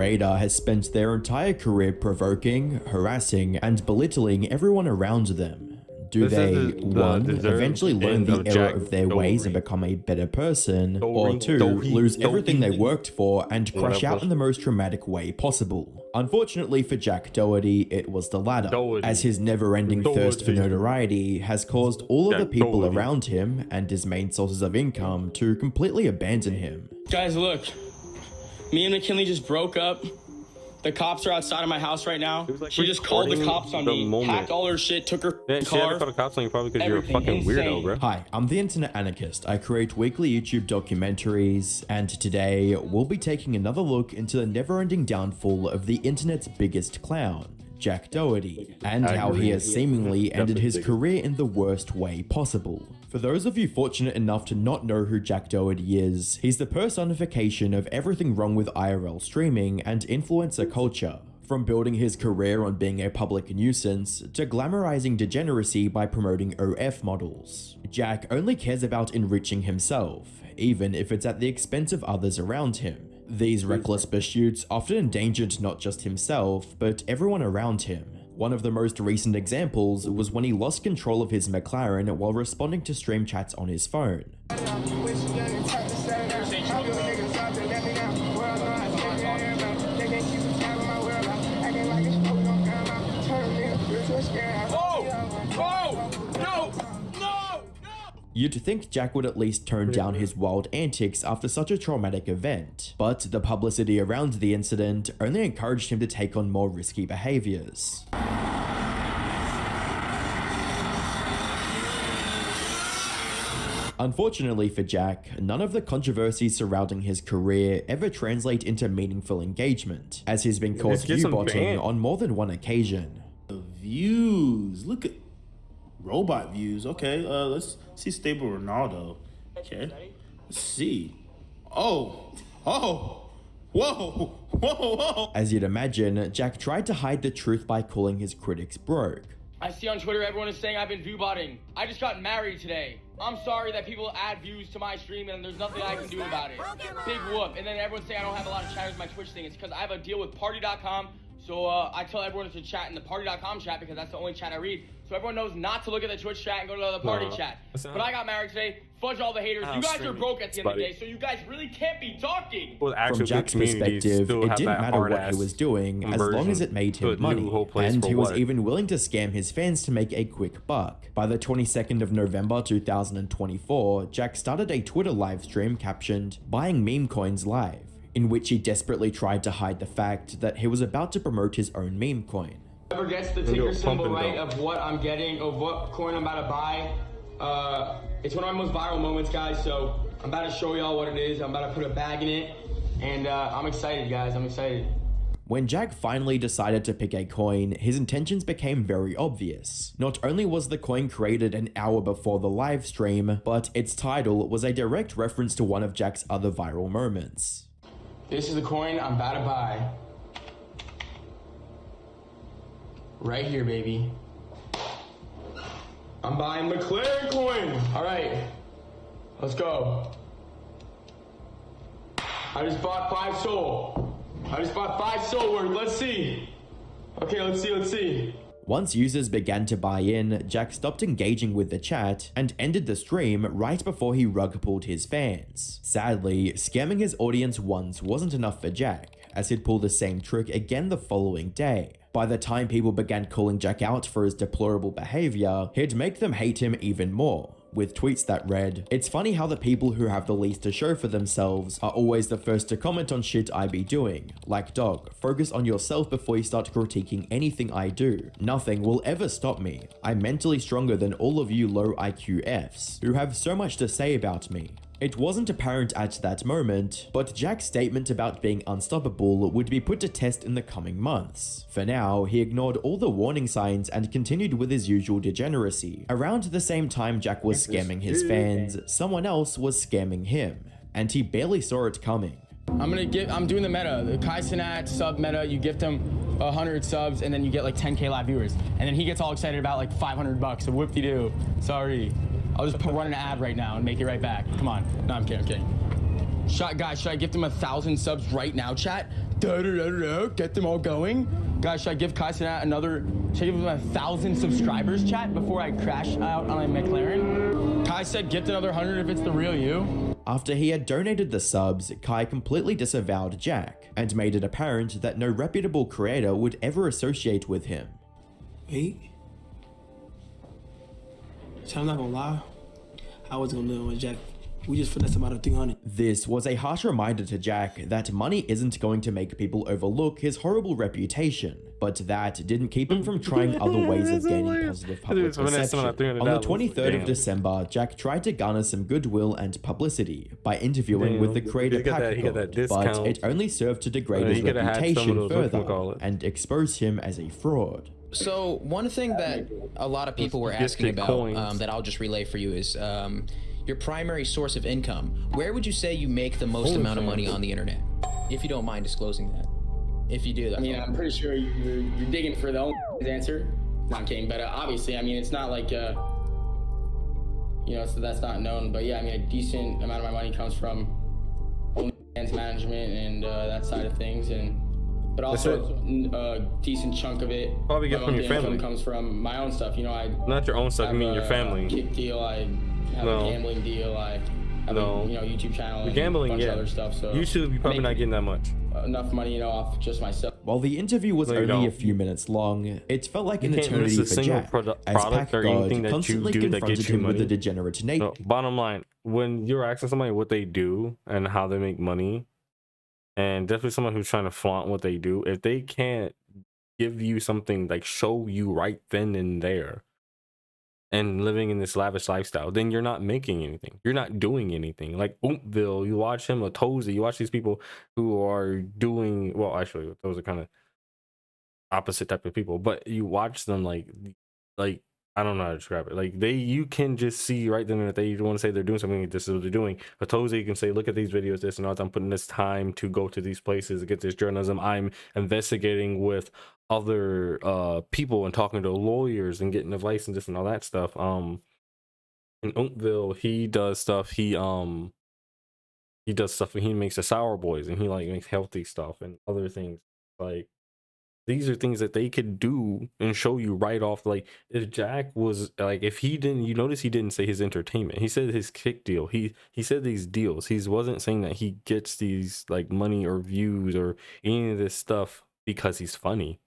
Radar has spent their entire career provoking, harassing, and belittling everyone around them. Do they, one, eventually learn the error of their ways and become a better person, or two, lose everything they worked for and crash out in the most traumatic way possible? Unfortunately for Jack Doherty, it was the latter, as his never-ending thirst for notoriety has caused all of the people around him and his main sources of income to completely abandon him. Guys, look. Me and McKinley just broke up. The cops are outside of my house right now. She just called the cops on me, hacked all her shit, took her car. She had to call the cops on you probably because you're a fucking weirdo, bro. Hi, I'm the Internet Anarchist. I create weekly YouTube documentaries, and today we'll be taking another look into the never-ending downfall of the internet's biggest clown, Jack Doherty, and how he has seemingly ended his career in the worst way possible. For those of you fortunate enough to not know who Jack Doherty is, he's the personification of everything wrong with IRL streaming and influencer culture. From building his career on being a public nuisance, to glamorizing degeneracy by promoting OF models. Jack only cares about enriching himself, even if it's at the expense of others around him. These reckless pursuits often endangered not just himself, but everyone around him. One of the most recent examples was when he lost control of his McLaren while responding to stream chats on his phone. You'd think Jack would at least tone down his wild antics after such a traumatic event, but the publicity around the incident only encouraged him to take on more risky behaviors. Unfortunately for Jack, none of the controversies surrounding his career ever translate into meaningful engagement, as he's been caught view-botting on more than one occasion. The views, look at robot views. Okay, let's see stable Ronaldo. Okay, let's see. Whoa. As you'd imagine, Jack tried to hide the truth by calling his critics broke. I see on Twitter everyone is saying I've been view-botting. I just got married today. I'm sorry that people add views to my stream and there's nothing I can do about it. Big whoop. And then everyone's saying I don't have a lot of chatters in my Twitch thing. It's because I have a deal with party.com. So I tell everyone to chat in the party.com chat because that's the only chat I read. So everyone knows not to look at the Twitch chat and go to the party chat. But I got married today. Fudge all the haters. You guys are broke at the end of the day, so you guys really can't be talking. From Jack's perspective, it didn't matter what he was doing as long as it made him money. And he was even willing to scam his fans to make a quick buck. By the 22nd of November 2024, Jack started a Twitter live stream captioned, "Buying meme coins live," in which he desperately tried to hide the fact that he was about to promote his own meme coin. Whoever gets the ticker symbol right of what I'm getting, of what coin I'm about to buy, it's one of my most viral moments, guys, so I'm about to show y'all what it is. I'm about to put a bag in it, and I'm excited, guys. I'm excited. When Jack finally decided to pick a coin, his intentions became very obvious. Not only was the coin created an hour before the live stream, but its title was a direct reference to one of Jack's other viral moments. This is the coin I'm about to buy. Right here, baby. I'm buying McLaren coin. All right, let's go. I just bought 5 soul. I just bought 5 soul worth. Let's see. Okay, let's see. Once users began to buy in, Jack stopped engaging with the chat and ended the stream right before he rug pulled his fans. Sadly, scamming his audience once wasn't enough for Jack, as he'd pull the same trick again the following day. By the time people began calling Jack out for his deplorable behavior, he'd make them hate him even more, with tweets that read, "It's funny how the people who have the least to show for themselves are always the first to comment on shit I be doing. Like dog, focus on yourself before you start critiquing anything I do. Nothing will ever stop me. I'm mentally stronger than all of you low IQ Fs, who have so much to say about me." It wasn't apparent at that moment, but Jack's statement about being unstoppable would be put to test in the coming months. For now, he ignored all the warning signs and continued with his usual degeneracy. Around the same time Jack was scamming his fans, someone else was scamming him, and he barely saw it coming. I'm doing the meta, the Kai Cenat sub meta. You gift him 100 subs and then you get like 10K live viewers. And then he gets all excited about like $500, so whoop-de-doo. Sorry. I'll just run an ad right now and make it right back. Come on. No, I'm kidding. Guys, should I gift him 1,000 subs right now, chat? Get them all going. Guys, should I give Kai Cenat another, should I give him 1,000 subscribers, chat, before I crash out on a McLaren? Kai said gift another 100 if it's the real you. After he had donated the subs, Kai completely disavowed Jack and made it apparent that no reputable creator would ever associate with him. Wait. So I'm not gonna lie, I was gonna live with Jack. We just finessed him out of 300. This was a harsh reminder to Jack that money isn't going to make people overlook his horrible reputation, but that didn't keep him from trying other ways of gaining positive public perception. On the 23rd of December, Jack tried to garner some goodwill and publicity by interviewing with the creator PackGod, but it only served to degrade his reputation further and expose him as a fraud. So one thing that a lot of people were asking about that I'll just relay for you is your primary source of income. Where would you say you make the most amount of money on the internet? If you don't mind disclosing that. If you do, that's I'm pretty sure you're digging for the only answer. No, I'm kidding, but obviously, it's not like, so that's not known. But yeah, a decent amount of my money comes from OnlyFans management and that side of things, but also a decent chunk of it probably get from your family. Comes from my own stuff. Not your own stuff. I mean your family. Kick deal. I have a gambling deal. I have a YouTube channel. The gambling, and a bunch of other stuff. So YouTube, you're probably not getting that much. Enough money, off just myself. While the interview was only a few minutes long, it felt like an eternity for Jack, as PackGod constantly confronted him with the degenerate nature. So, bottom line, when you're asking somebody what they do and how they make money, and definitely someone who's trying to flaunt what they do, if they can't give you something, like show you right then and there, and living in this lavish lifestyle, then you're not making anything. You're not doing anything. Like Oomtville, you watch him, Tozy, you watch these people who are doing, well, actually, those are kind of opposite type of people, but you watch them like I don't know how to describe it. Like you can just see right then that they want to say they're doing something, this is what they're doing. But Tozy, you can say, look at these videos, this and all. I'm putting this time to go to these places to get this journalism. I'm investigating with other people and talking to lawyers and getting advice and this and all that stuff. In Oakville, he does stuff. He does stuff and he makes the sour boys and he makes healthy stuff and other things. Like these are things that they could do and show you right off. Like if Jack was if he didn't, you notice he didn't say his entertainment. He said his kick deal. He said these deals. He wasn't saying that he gets these money or views or any of this stuff because he's funny,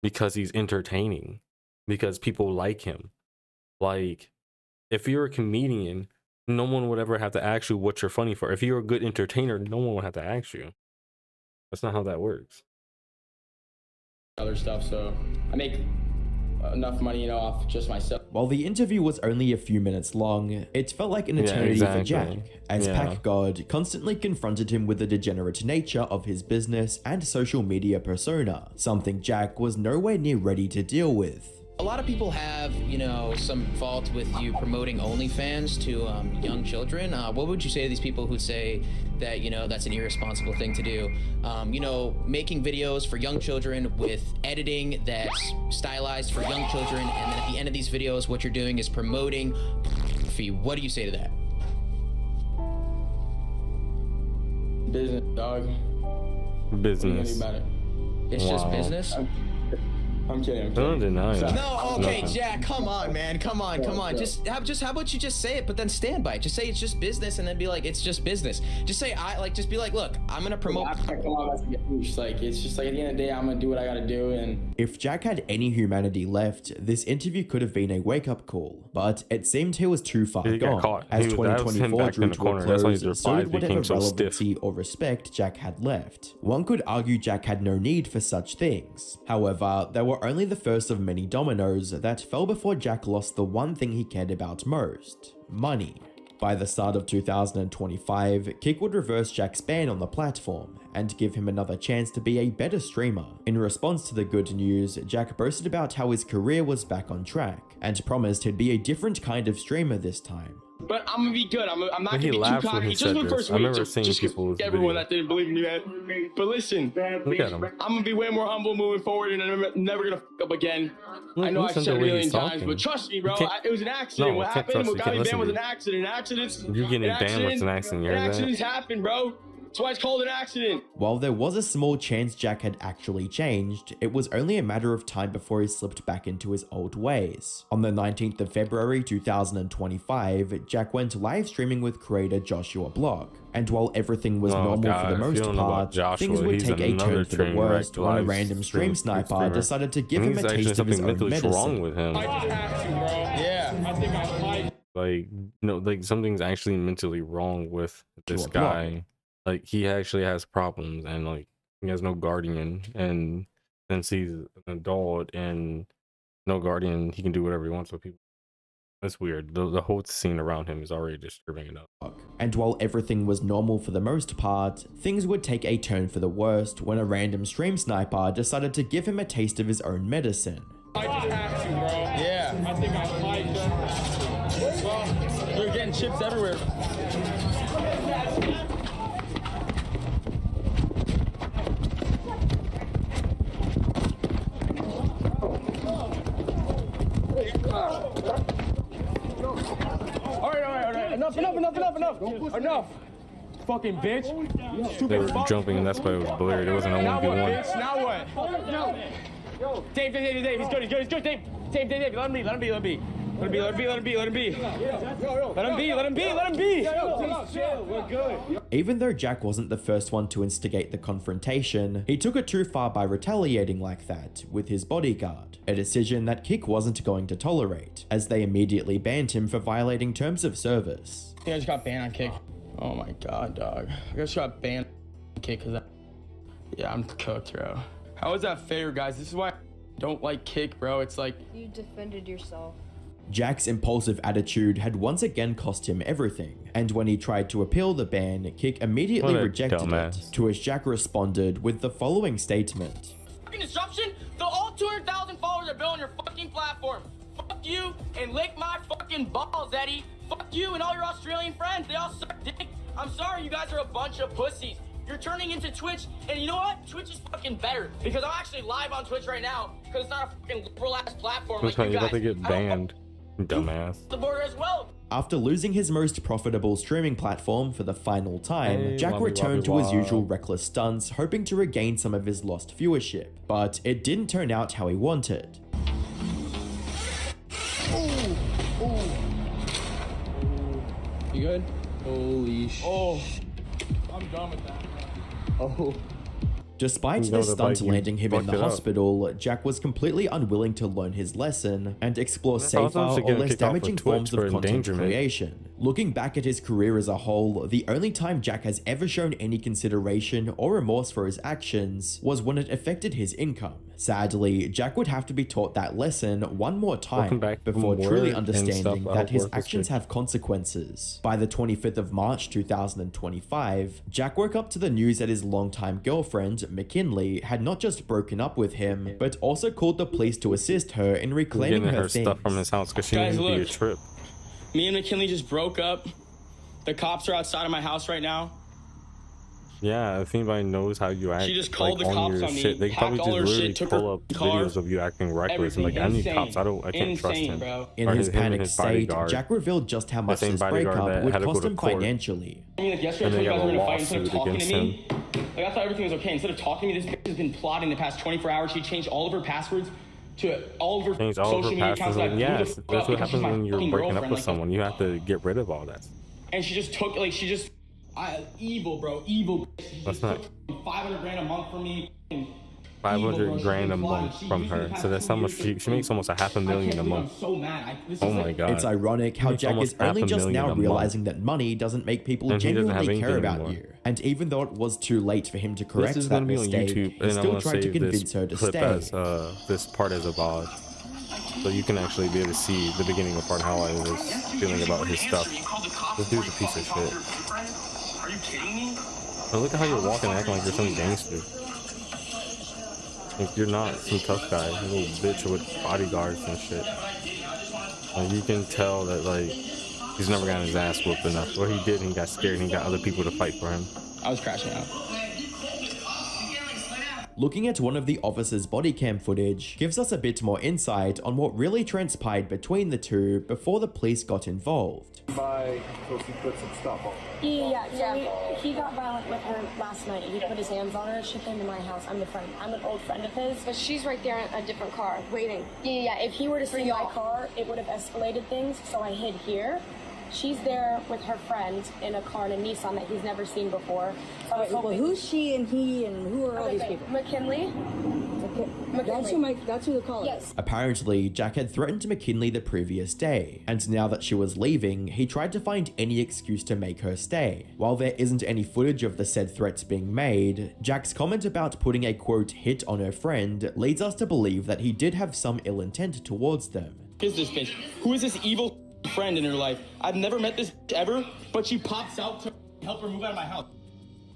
because he's entertaining, because people like him. Like if you're a comedian, no one would ever have to ask you what you're funny for. If you're a good entertainer, no one would have to ask you. That's not how that works. Other stuff, so I make enough money, off just myself. While the interview was only a few minutes long, it felt like an eternity for Jack, as PackGod constantly confronted him with the degenerate nature of his business and social media persona, something Jack was nowhere near ready to deal with. A lot of people have, some fault with you promoting OnlyFans to young children. What would you say to these people who say that, that's an irresponsible thing to do? Making videos for young children with editing that's stylized for young children, and then at the end of these videos, what you're doing is promoting pornography. What do you say to that? Business, dog. Business. About it? It's just business? I'm kidding. Don't deny it. No, okay, Jack, come on, man, come on. Just how about you just say it, but then stand by it. Just say it's just business, and then be like, it's just business. Just say just be like, look, I'm gonna promote. It's just at the end of the day, I'm gonna do what I gotta do. And if Jack had any humanity left, this interview could have been a wake-up call, but it seemed he was too far gone. As 2024 drew to a close, so did whatever relevancy or respect Jack had left. One could argue Jack had no need for such things. However, there were only the first of many dominoes that fell before Jack lost the one thing he cared about most: money. By the start of 2025, Kick would reverse Jack's ban on the platform and give him another chance to be a better streamer. In response to the good news, Jack boasted about how his career was back on track and promised he'd be a different kind of streamer this time. But I'm gonna be good. I'm not gonna be too cocky. Just the first week. I remember seeing people. Everyone that didn't believe me, man. But listen, look at him. I'm gonna be way more humble moving forward, and I'm never gonna fuck up again. I know I've said it a million times, but trust me, bro. It was an accident. What happened? What got me banned was an accident. Accidents. You're getting banned with an accident. Accidents happen, bro. That's why it's called an accident. While there was a small chance Jack had actually changed, it was only a matter of time before he slipped back into his old ways. On the 19th of February 2025, Jack went live streaming with creator Joshua Block. And while everything was normal for the most part, things would take a turn for the worst when a random stream sniper decided to give him a taste of his own medicine. Wrong with him. I just have to, bro. Yeah. I think I might. Like, no, like something's actually mentally wrong with this guy. Like, he actually has problems, and like he has no guardian, and since he's an adult and no guardian, he can do whatever he wants with people. That's weird. The whole scene around him is already disturbing enough. And while everything was normal for the most part, things would take a turn for the worst when a random stream sniper decided to give him a taste of his own medicine. I just have to, bro. Yeah. I think I might just have to. Well, they're getting chips everywhere. All right. Enough. Fucking bitch. They were jumping, and that's why it was blurred. It wasn't a 1v1. Bitch, now what? Dave, he's good, Dave, let him be. We're good. Even though Jack wasn't the first one to instigate the confrontation, he took it too far by retaliating like that with his bodyguard, a decision that Kick wasn't going to tolerate, as they immediately banned him for violating terms of service. I just got banned on Kick. Oh my god, dog. I just got banned on Kick because yeah, I'm cooked, bro. How is that fair, guys? This is why I don't like Kick, bro. It's like you defended yourself. Jack's impulsive attitude had once again cost him everything, and when he tried to appeal the ban, Kick immediately rejected it, to which Jack responded with the following statement. Fucking disruption? All 200,000 followers are built on your fucking platform. Fuck you and lick my fucking balls, Eddie. Fuck you and all your Australian friends. They all suck dick. I'm sorry, you guys are a bunch of pussies. You're turning into Twitch, and you know what? Twitch is fucking better, because I'm actually live on Twitch right now, because it's not a fucking liberal-ass platform like you guys. You're about to get banned. Dumbass. The border as well. After losing his most profitable streaming platform for the final time, Jack returned to his usual reckless stunts, hoping to regain some of his lost viewership. But it didn't turn out how he wanted. You good? Holy shit. Oh, I'm done with that. Oh. Despite the stunt landing him in the hospital, Jack was completely unwilling to learn his lesson and explore safer or less damaging forms of content creation. Looking back at his career as a whole, the only time Jack has ever shown any consideration or remorse for his actions was when it affected his income. Sadly, Jack would have to be taught that lesson one more time before truly understanding that his actions have consequences. By the 25th of March 2025, Jack woke up to the news that his longtime girlfriend, McKinley, had not just broken up with him, but also called the police to assist her in reclaiming her things. Stuff from his house because she needed to be a trip. Me and McKinley just broke up. The cops are outside of my house right now. Yeah, if anybody knows how you act, she just called like, the cops on me. Shit, they probably just literally pull up videos of you acting reckless and like, I need cops. I can't trust him. Bro. In his panicked state, Jack revealed just how much this breakup would cost him financially. I mean, like yesterday, I told you guys we were gonna fight instead of talking to me. Like, I thought everything was okay. Instead of talking to me, this bitch has been plotting the past 24 hours. She changed all of her passwords to all of her social media accounts. Yes, that's what happens when you're breaking up with someone. You have to get rid of all that. And she just took, like, evil, bro, evil. That's not 500 grand a month from me. 500 grand a month from her. So that's how much she makes, almost $500,000 a month. I'm so mad. Oh my god. It's ironic how Jack is only just now realizing that money doesn't make people genuinely care about you. And even though it was too late for him to correct that mistake, he still tried to convince her to stay. This part as a VOD, so you can actually be able to see the beginning of part how I was feeling about his stuff. This dude's a piece of shit. Are you kidding me? But look at how you're walking, acting like you're some gangster. Like, you're not some tough guy, a little bitch with bodyguards and shit. Like, you can tell that, like, he's never gotten his ass whooped enough. Or he did, and he got scared, and he got other people to fight for him. I was crashing out. Looking at one of the officers' body cam footage gives us a bit more insight on what really transpired between the two before the police got involved. By so she put some stuff on. Yeah, so he got violent with her last night. He put his hands on her. She came to my house. I'm an old friend of his. But she's right there in a different car, waiting. Yeah, if he were to see my car, it would have escalated things, so I hid here. She's there with her friend in a car in a Nissan that he's never seen before. So well, who's she and he and who are all these people? McKinley. McKinley. That's who the call is. Yes. Apparently, Jack had threatened McKinley the previous day, and now that she was leaving, he tried to find any excuse to make her stay. While there isn't any footage of the said threats being made, Jack's comment about putting a quote hit on her friend leads us to believe that he did have some ill intent towards them. Who is this bitch? Who is this evil friend in her life? I've never met this ever, but she pops out to help her move out of my house.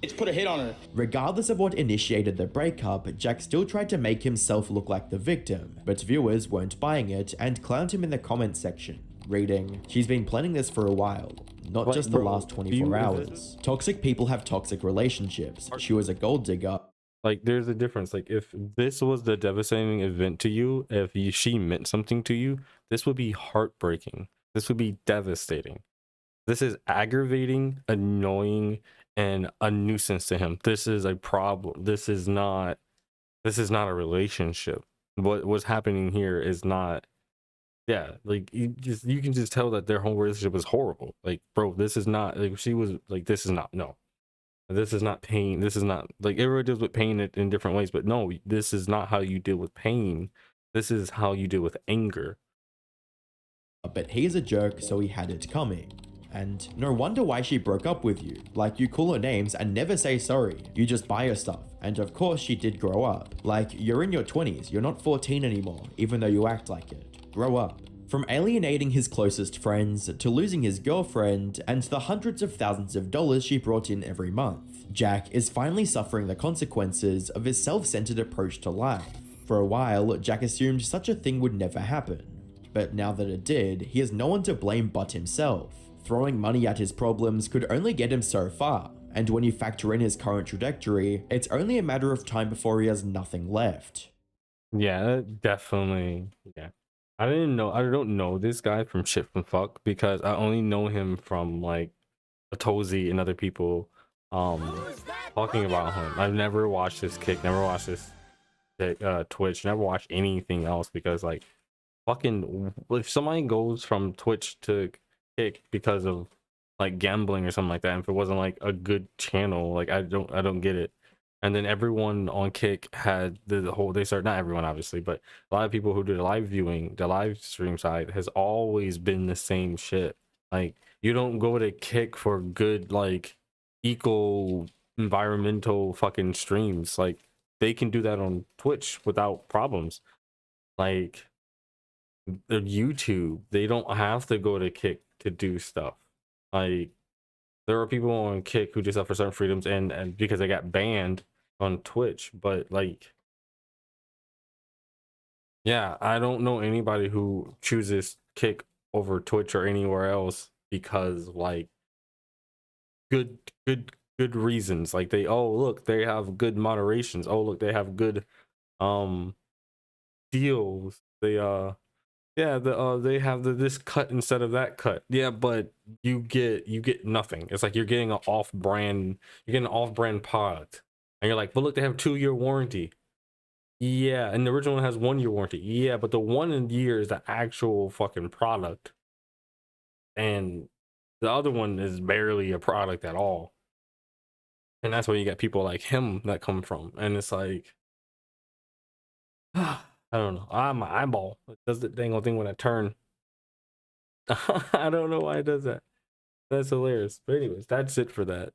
It's put a hit on her. Regardless of what initiated the breakup, Jack still tried to make himself look like the victim, but viewers weren't buying it and clowned him in the comments section, reading, "She's been planning this for a while, not just the last 24 hours. Toxic people have toxic relationships. She was a gold digger." Like, there's a difference. Like, if this was the devastating event to you, she meant something to you, this would be heartbreaking. This would be devastating. This is aggravating, annoying, and a nuisance to him. This is a problem. This is not a relationship. What's happening here is not, like, you can just tell that their whole relationship is horrible. Like, bro, this is not, like, she was like, this is not, no. This is not pain. This is not, like, everyone deals with pain in different ways, but no, this is not how you deal with pain. This is how you deal with anger. But he's a jerk, so he had it coming. And no wonder why she broke up with you. Like, you call her names and never say sorry. You just buy her stuff. And of course she did grow up. Like, you're in your 20s, you're not 14 anymore, even though you act like it. Grow up. From alienating his closest friends, to losing his girlfriend, and the hundreds of thousands of dollars she brought in every month, Jack is finally suffering the consequences of his self-centered approach to life. For a while, Jack assumed such a thing would never happen. But now that it did, he has no one to blame but himself. Throwing money at his problems could only get him so far, and when you factor in his current trajectory, it's only a matter of time before he has nothing left. Yeah, definitely. Yeah. I don't know this guy from shit from fuck, because I only know him from, like, Atozy and other people talking about him. I've never watched his kick, never watched his Twitch, never watched anything else, because, like, fucking, if somebody goes from Twitch to Kick because of, like, gambling or something like that, and if it wasn't, like, a good channel, like, I don't get it. And then everyone on Kick had not everyone obviously, but a lot of people who do the live viewing, the live stream side has always been the same shit. Like, you don't go to Kick for good, like, eco environmental fucking streams. Like, they can do that on Twitch without problems. Like, the YouTube, they don't have to go to Kick to do stuff. Like, there are people on Kick who just have for certain freedoms and because they got banned on Twitch, but, like, yeah, I don't know anybody who chooses Kick over Twitch or anywhere else because, like, good reasons. Like, they have good moderations. Oh, look, they have good deals. They they have this cut instead of that cut. Yeah, but you get nothing. It's like you're getting an off-brand product, and you're like, but look, they have 2-year warranty. Yeah, and the original one has 1-year warranty. Yeah, but the 1 year is the actual fucking product, and the other one is barely a product at all. And that's where you get people like him that come from, and it's like, I don't know. My eyeball, it does the dang old thing when I turn. I don't know why it does that. That's hilarious. But anyways, that's it for that.